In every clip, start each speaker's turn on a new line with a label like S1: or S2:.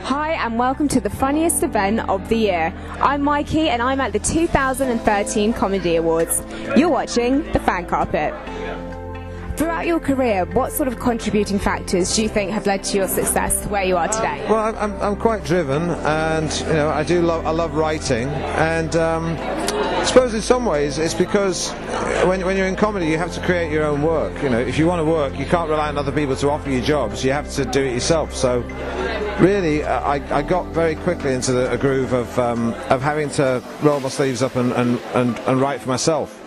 S1: Hi and welcome to the funniest event of the year. I'm Mikey and I'm at the 2013 Comedy Awards. You're watching The Fan Carpet. Throughout your career, what sort of contributing factors do you think have led to your success to where you are today?
S2: Well, I'm quite driven, and I love writing, and I suppose in some ways it's because when you're in comedy you have to create your own work. If you want to work, you can't rely on other people to offer you jobs. You have to do it yourself. So really, I got very quickly into a groove of having to roll my sleeves up and write for myself.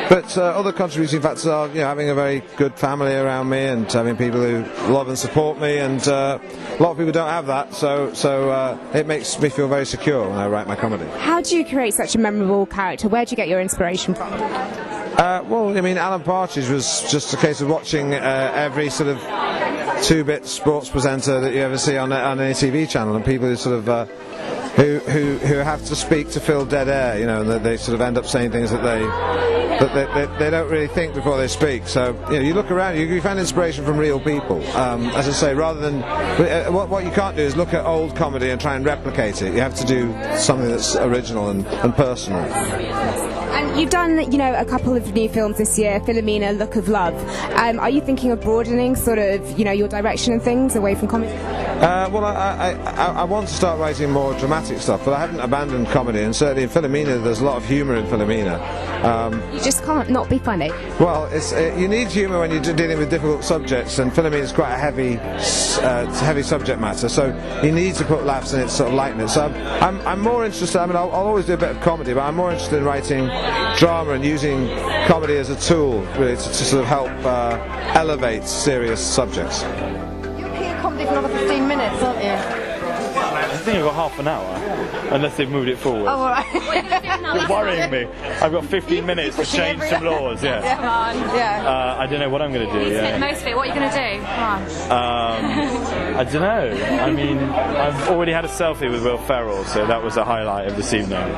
S2: But other contributing factors are, having a very good family around me and having people who love and support me, and a lot of people don't have that, so it makes me feel very secure when I write my comedy.
S1: How do you create such a memorable character? Where do you get your inspiration from?
S2: Alan Partridge was just a case of watching every sort of two-bit sports presenter that you ever see on any TV channel, and people who sort of who have to speak to fill dead air, and that they sort of end up saying things that they don't really think before they speak. So you look around, you find inspiration from real people. As I say, rather than what you can't do is look at old comedy and try and replicate it. You have to do something that's original and personal.
S1: And you've done, a couple of new films this year, Philomena, Look of Love. Are you thinking of broadening sort of, your direction and things away from comedy?
S2: I want to start writing more dramatic stuff, but I haven't abandoned comedy, and certainly in Philomena there's a lot of humour in Philomena.
S1: You just can't not be funny.
S2: Well, you need humour when you're dealing with difficult subjects, and Philomena is quite a heavy subject matter, so you need to put laughs in it, sort of lighten it. So I'm more interested, I'll always do a bit of comedy, but I'm more interested in writing drama and using comedy as a tool, really, to sort of help elevate serious subjects.
S3: You're looking at comedy for another 15 minutes, aren't you?
S4: I think I've got half an hour, unless they've moved it forward.
S3: Oh, all right.
S4: You're worrying me. I've got 15 minutes to change some laws, yeah.
S3: Come on. Yeah.
S4: I don't know what I'm going to do. Yeah.
S5: Most of it, what are you going to do? Come on.
S4: I don't know. I've already had a selfie with Will Ferrell, so that was a highlight of this evening.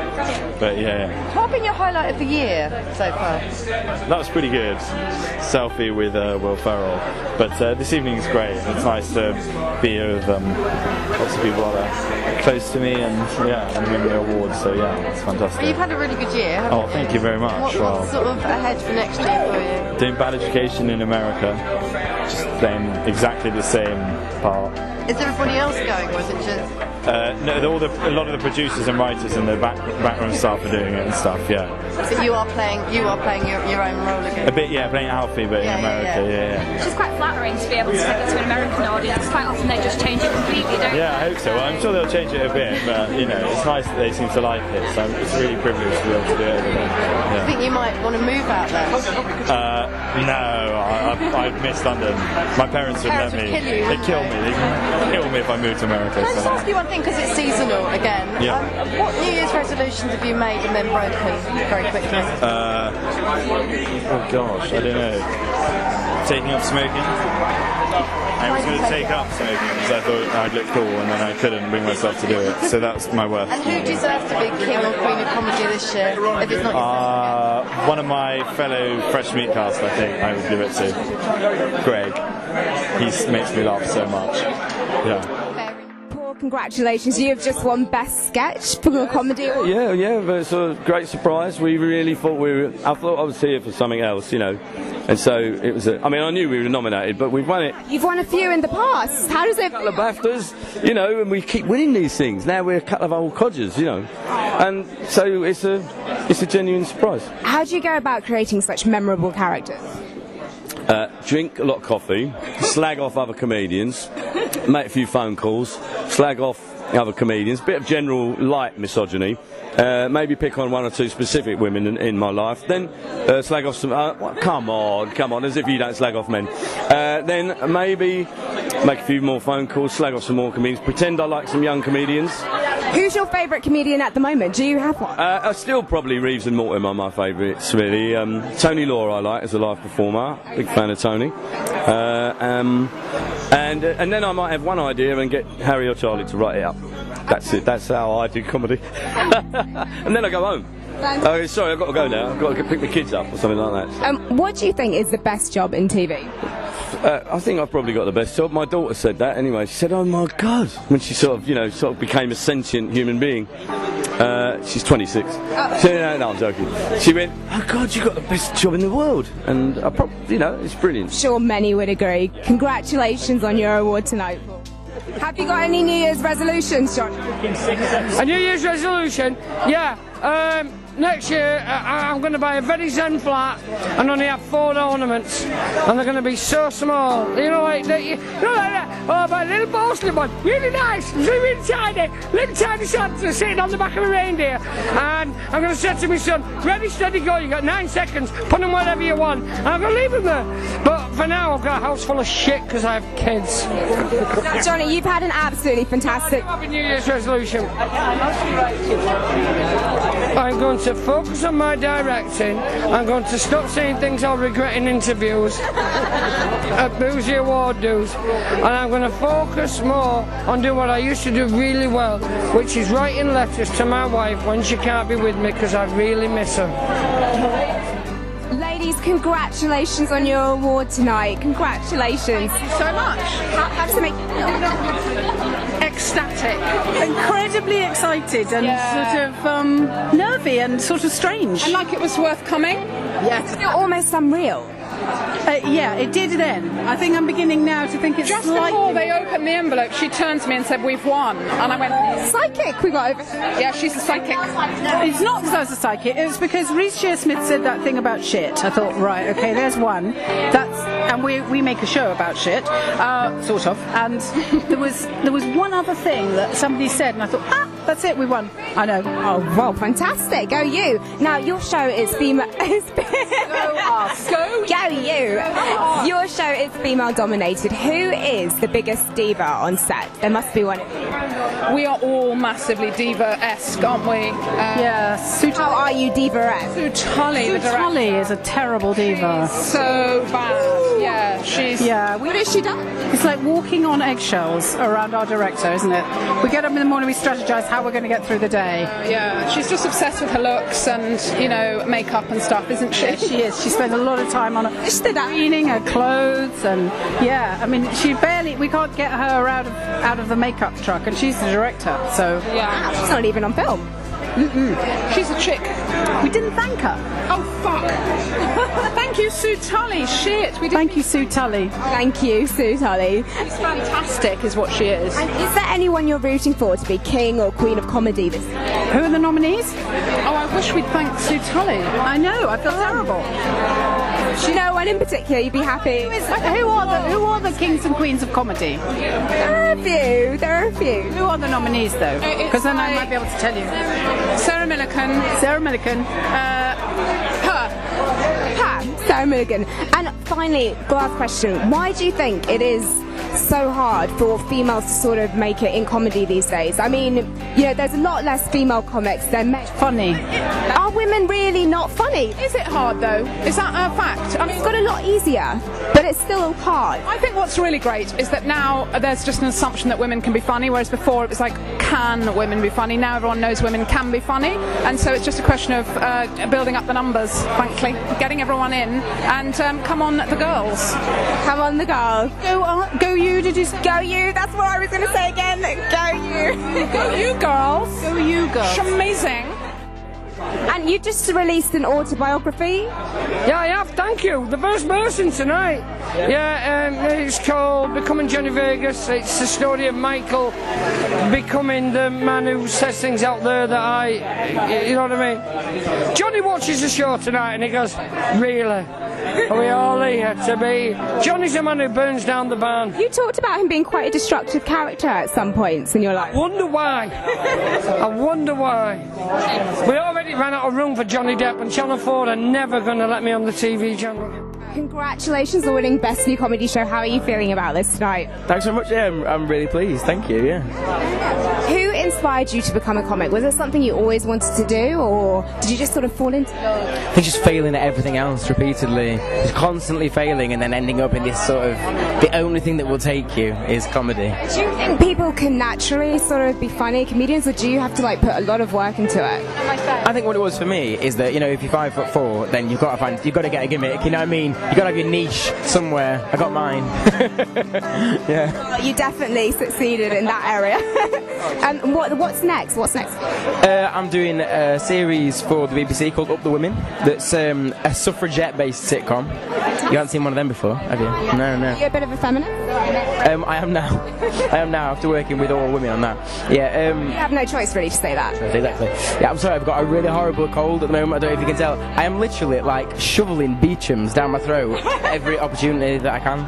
S4: But yeah.
S3: What's been your highlight of the year so far?
S4: That was pretty good. Selfie with Will Ferrell. But this evening is great. It's nice to be with lots of people out there close to me, and winning the awards. So yeah, it's fantastic.
S3: Well, you've had a really good year.
S4: Oh, thank you very much.
S3: What's sort of ahead for next year for you?
S4: Doing Bad Education in America, just playing exactly the same part.
S3: Is everybody else going, or is it just?
S4: No, a lot of the producers and writers and the background staff are doing it and stuff. Yeah.
S3: So you are playing your own role again.
S4: A bit, yeah, playing Alfie, but in America, yeah.
S5: Which is quite flattering to be able to take it to an American audience. Quite often they just change it completely, don't they?
S4: Yeah, I hope so. Well, I'm sure they'll change it a bit, but it's nice that they seem to like it. So it's really privileged to be able to do it.
S3: Do you think you might want to move out there?
S4: No, I'd miss London. My parents would let me. They'd kill me. They'd kill me if I moved to America.
S3: Can I just ask you one thing, because it's seasonal again?
S4: Yeah.
S3: What New Year's resolutions have you made and then broken very quickly?
S4: Oh gosh, I don't know. Taking up smoking. I was going to take up smoking because I thought I'd look cool, and then I couldn't bring myself to do it. So that's my worst.
S3: And who deserves to be king or queen of comedy this year, if it's not yourself?
S4: One of my fellow Fresh Meat cast, I think I would give it to Greg. He makes me laugh so much. Yeah.
S1: Congratulations, you have just won Best Sketch for the Comedy Award.
S6: Yeah, but it's a great surprise. We really thought I thought I was here for something else, and so it was I knew we were nominated, but we've won it.
S1: You've won a few in the past. How does it feel?
S6: A couple of BAFTAs, and we keep winning these things. Now we're a couple of old codgers, and so it's a genuine surprise.
S1: How do you go about creating such memorable characters?
S6: Drink a lot of coffee, slag off other comedians, make a few phone calls, slag off other comedians, bit of general light misogyny, maybe pick on one or two specific women in my life, then slag off some, come on, as if you don't slag off men. Then maybe make a few more phone calls, slag off some more comedians, pretend I like some young comedians.
S1: Who's your favourite comedian at the moment? Do you have one?
S6: Still probably Reeves and Mortimer are my favourites, really. Tony Law I like as a live performer, big fan of Tony. And then I might have one idea and get Harry or Charlie to write it up. That's it, that's how I do comedy. And then I go home. Oh, sorry, I've got to go now. I've got to pick the kids up or something like that.
S1: What do you think is the best job in TV?
S6: I think I've probably got the best job. My daughter said that anyway. She said, "Oh my God," when she sort of became a sentient human being. She's 26. No, I'm joking. She went, "Oh God, you got the best job in the world," and I probably, it's brilliant.
S1: Sure, many would agree. Congratulations on your award tonight. Have you got any New Year's resolutions, John?
S7: A New Year's resolution? Yeah. Next year, I'm going to buy a very zen flat and only have 4 ornaments, and they're going to be so small. Like that. Oh, my little porcelain one, really nice, really tiny, little tiny Santa sitting on the back of a reindeer. And I'm going to say to my son, "Ready, steady, go. You got 9 seconds. Put them wherever you want." And I'm going to leave them there. But for now, I've got a house full of shit because I have kids.
S1: Now, Johnny, you've had an absolutely fantastic.
S7: I have a New Year's resolution. I'm going to focus on my directing. I'm going to stop saying things I'll regret in interviews at boozy award dues, and I'm going to focus more on doing what I used to do really well, which is writing letters to my wife when she can't be with me because I really miss her.
S1: Ladies, congratulations on your award tonight. Congratulations.
S3: Thank you so much.
S1: How does it make you feel?
S3: Ecstatic.
S8: Incredibly excited and sort of nervy and sort of strange.
S3: And like it was worth coming.
S8: Yes.
S1: It's almost unreal.
S8: Yeah, it did then. I think I'm beginning now to think it's
S3: Just
S8: slightly...
S3: before they opened the envelope, she turned to me and said, "We've won." And I went,
S1: Psychic, we got over.
S3: "Yeah, she's a psychic."
S8: It's not because I was a psychic, it was because Reece Shearsmith said that thing about shit. I thought, right, okay, there's one. And we make a show about shit, sort of. And there was one other thing that somebody said, and I thought, that's it, we won. I know.
S1: Oh, well, fantastic. Go you. Now, your show is female... Go you. Your show is female dominated. Who is the biggest diva on set? There must be one.
S3: We are all massively diva-esque, aren't we?
S1: How are you diva-esque?
S3: Sue Tully, the director.
S8: Tully is a terrible diva.
S3: So bad. Yeah, she's...
S8: Yeah,
S1: What has she done?
S8: it's like walking on eggshells around our director, isn't it? We get up in the morning, we strategize how we're going to get through the day.
S3: Yeah, she's just obsessed with her looks and, makeup and stuff, isn't she?
S8: Yeah, she is. She spends a lot of time on cleaning her clothes, and we can't get her out of the makeup truck, and she's the director, so
S3: Yeah.
S1: She's not even on film.
S3: She's a chick.
S8: we didn't thank her.
S3: Oh, fuck. Thank you, Sue Tully. Shit.
S8: Thank you, Sue Tully.
S1: Thank you, Sue Tully.
S3: She's fantastic, is what she is.
S1: And is there anyone you're rooting for to be king or queen of comedy this year?
S8: Who are the nominees?
S3: Oh, I wish we'd thanked Sue Tully.
S8: I know, I feel terrible.
S1: No one in particular, you'd be happy.
S8: Who are the kings and queens of comedy?
S1: There are a few.
S8: Who are the nominees, though? Because then I might be able to tell you.
S3: Sarah Millican.
S8: Sarah Millican.
S1: Sarah Millican. And finally, last question. Why do you think it is so hard for females to sort of make it in comedy these days? I mean, there's a lot less female comics than men.
S8: Funny.
S1: Are women really not funny?
S3: Is it hard, though? Is that a fact? I mean,
S1: It's got a lot easier, but it's still hard.
S3: I think what's really great is that now there's just an assumption that women can be funny, whereas before it was like, can women be funny? Now everyone knows women can be funny, and so it's just a question of building up the numbers, frankly, getting everyone in, and come on the girls.
S1: Come on, the girls.
S8: Go you, did you say?
S1: Go you, that's what I was going to say again. Go you.
S3: Go you girls.
S8: Go you, girls.
S3: Amazing.
S1: And you just released an autobiography.
S7: Yeah, I have, thank you. The first person tonight. It's called Becoming Johnny Vegas. It's the story of Michael becoming the man who says things out there that you know what I mean? Johnny watches the show tonight and he goes, really? Are we all here to be? Johnny's the man who burns down the barn.
S1: You talked about him being quite a destructive character at some points in your life.
S7: I wonder why. We already ran out of room for Johnny Depp, and Channel 4 are never going to let me on the TV channel.
S1: Congratulations on winning Best New Comedy Show. How are you feeling about this tonight?
S9: Thanks so much. Yeah, I'm really pleased. Thank you. Yeah.
S1: Who inspired you to become a comic? Was it something you always wanted to do, or did you just sort of fall into it?
S9: He's just failing at everything else repeatedly. He's constantly failing and then ending up in this sort of, the only thing that will take you is comedy.
S1: Do you think people can naturally sort of be funny comedians, or do you have to like put a lot of work into it?
S9: I think what it was for me is that, you know, if you're 5'4", then you've got to get a gimmick, you know what I mean? You've got to have your niche somewhere. I got mine. Yeah.
S1: Well, you definitely succeeded in that area. What's next?
S9: I'm doing a series for the BBC called Up the Women. That's a suffragette-based sitcom. You haven't seen one of them before, have you? No.
S1: Are you a bit of a feminist?
S9: I am now. After working with all women on that. Yeah.
S1: You have no choice really to say that.
S9: Exactly. Yeah, I'm sorry, I've got a really horrible cold at the moment. I don't know if you can tell. I am literally like shoveling Beechams down my throat every opportunity that I can.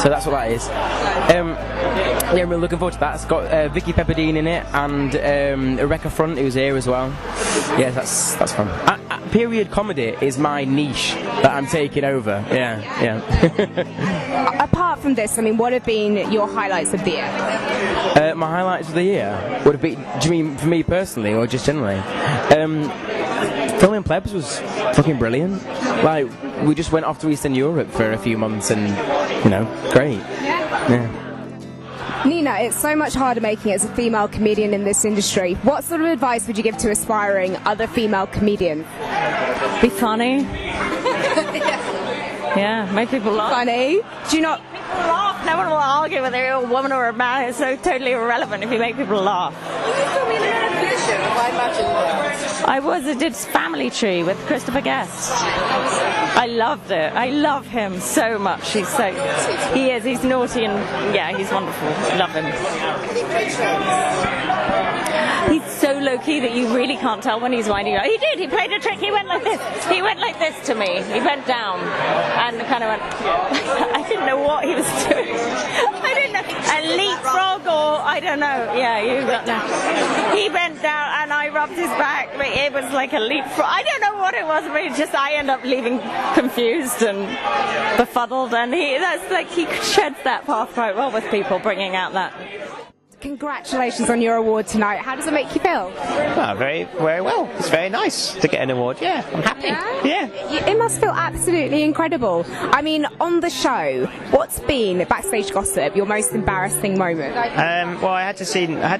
S9: So that's what that is. Yeah, I'm really looking forward to that. It's got Vicki Pepperdine in it and Rebecca Front, who's here as well. Yeah, that's fun. Period comedy is my niche that I'm taking over. Yeah.
S1: Apart from this, I mean, what have been your highlights of the year?
S9: My highlights of the year would have been, do you mean for me personally or just generally? Filming Plebs was fucking brilliant. Like, we just went off to Eastern Europe for a few months and, you know, great. Yeah.
S1: Nina, it's so much harder making it as a female comedian in this industry. What sort of advice would you give to aspiring other female comedians?
S10: Be funny. Yeah, make people laugh.
S1: Funny? Do you not...
S10: Make people laugh. No one will argue whether you're a woman or a man. It's so totally irrelevant if you make people laugh. I did Family Tree with Christopher Guest. I loved it. I love him so much. He's naughty and yeah, he's wonderful. I love him. He's so low-key that you really can't tell when he's winding up. He did. He played a trick. He went like this. He went like this to me. He bent down and kind of went... I didn't know what he was doing. I didn't know. A leapfrog or... I don't know. Yeah, you got that. He bent down and I rubbed his back. But it was like a leapfrog. I don't know what it was, but I end up leaving confused and befuddled. And he sheds that path quite well with people, bringing out that...
S1: Congratulations on your award tonight. How does it make you feel?
S11: Oh, very, very well. It's very nice to get an award. Yeah, I'm happy. Yeah.
S1: It must feel absolutely incredible. I mean, on the show, what's been, backstage gossip, your most embarrassing moment?
S11: Well, I had to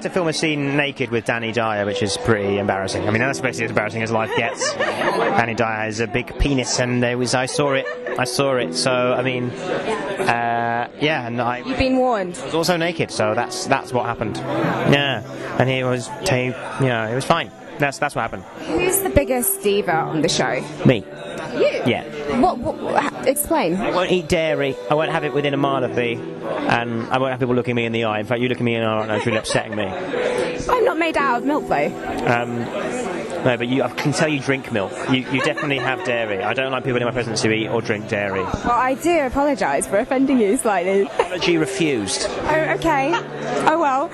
S11: film a scene naked with Danny Dyer, which is pretty embarrassing. I mean, that's basically as embarrassing as life gets. Danny Dyer has a big penis, and I saw it. So, I mean, yeah, and
S1: You've been warned.
S11: I was also naked, so that's what happened. Yeah, and it was fine. That's what happened.
S1: Who's the biggest diva on the show?
S11: Me.
S1: You?
S11: Yeah.
S1: What explain.
S11: I won't eat dairy. I won't have it within a mile of me, and I won't have people looking me in the eye. In fact, you looking me in the eye right now is really upsetting me.
S1: I'm not made out of milk, though.
S11: No, but I can tell you drink milk. You definitely have dairy. I don't like people in my presence who eat or drink dairy.
S1: Well, I do apologise for offending you slightly.
S11: Apology refused.
S1: Oh, okay. Oh, well.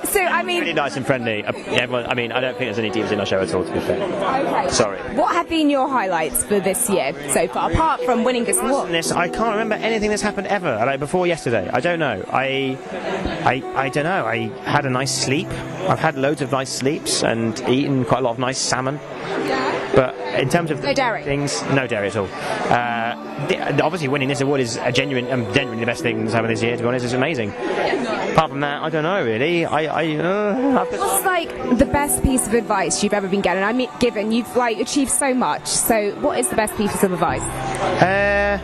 S1: So, I mean...
S11: Really nice and friendly. Everyone, I mean, I don't think there's any divas in our show at all, to be fair.
S1: Okay.
S11: Sorry.
S1: What have been your highlights for this year so far, apart from winning this award?
S11: I can't remember anything that's happened ever, like before yesterday. I don't know. I don't know. I had a nice sleep. I've had loads of nice sleeps and eaten quite a lot of nice salmon. But in terms of
S1: no dairy.
S11: Things, no dairy at all. Obviously, winning this award is genuinely the best thing that's happened this year. To be honest, it's amazing. Apart from that, I don't know really.
S1: What's like the best piece of advice you've ever been given? I mean, you've like achieved so much. So, what is the best piece of advice?
S11: I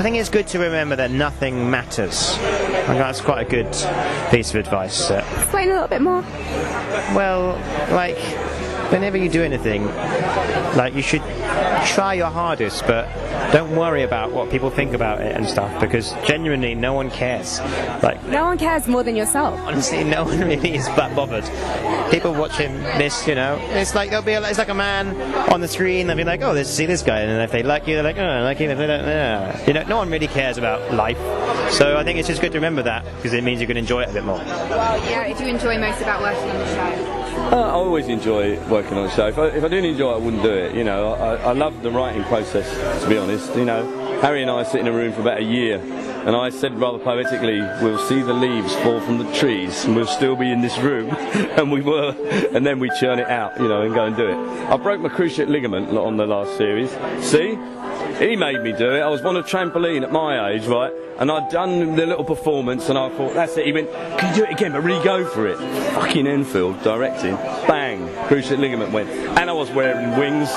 S11: think it's good to remember that nothing matters. I think that's quite a good piece of advice.
S1: Explain a little bit more.
S11: Well, like, whenever you do anything, like, you should try your hardest, but don't worry about what people think about it and stuff, because genuinely no one cares. Like,
S1: no one cares more than yourself.
S11: Honestly, no one really is but bothered. People watching this, you know, it's like it's like a man on the screen. They'll be like, oh, see this guy, and if they like you, they're like, oh, I like him. If they don't, you know, no one really cares about life. So I think it's just good to remember that, because it means you can enjoy it a bit more.
S1: Well, yeah. If you enjoy most about working on the show.
S6: I always enjoy working on a show. If I didn't enjoy it, I wouldn't do it. You know, I love the writing process, to be honest. You know, Harry and I sit in a room for about a year, and I said rather poetically, we'll see the leaves fall from the trees and we'll still be in this room. And we were, and then we churn it out, you know, and go and do it. I broke my cruciate ligament on the last series. See? He made me do it. I was on a trampoline at my age, right? And I'd done the little performance and I thought, that's it. He went, can you do it again, but really go for it? Fucking Enfield, directing. Bang, cruciate ligament went. And I was wearing wings.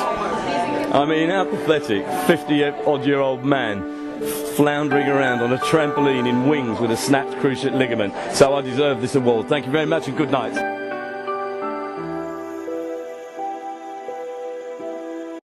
S6: I mean, how pathetic. 50-odd-year-old man floundering around on a trampoline in wings with a snapped cruciate ligament. So I deserve this award. Thank you very much and good night.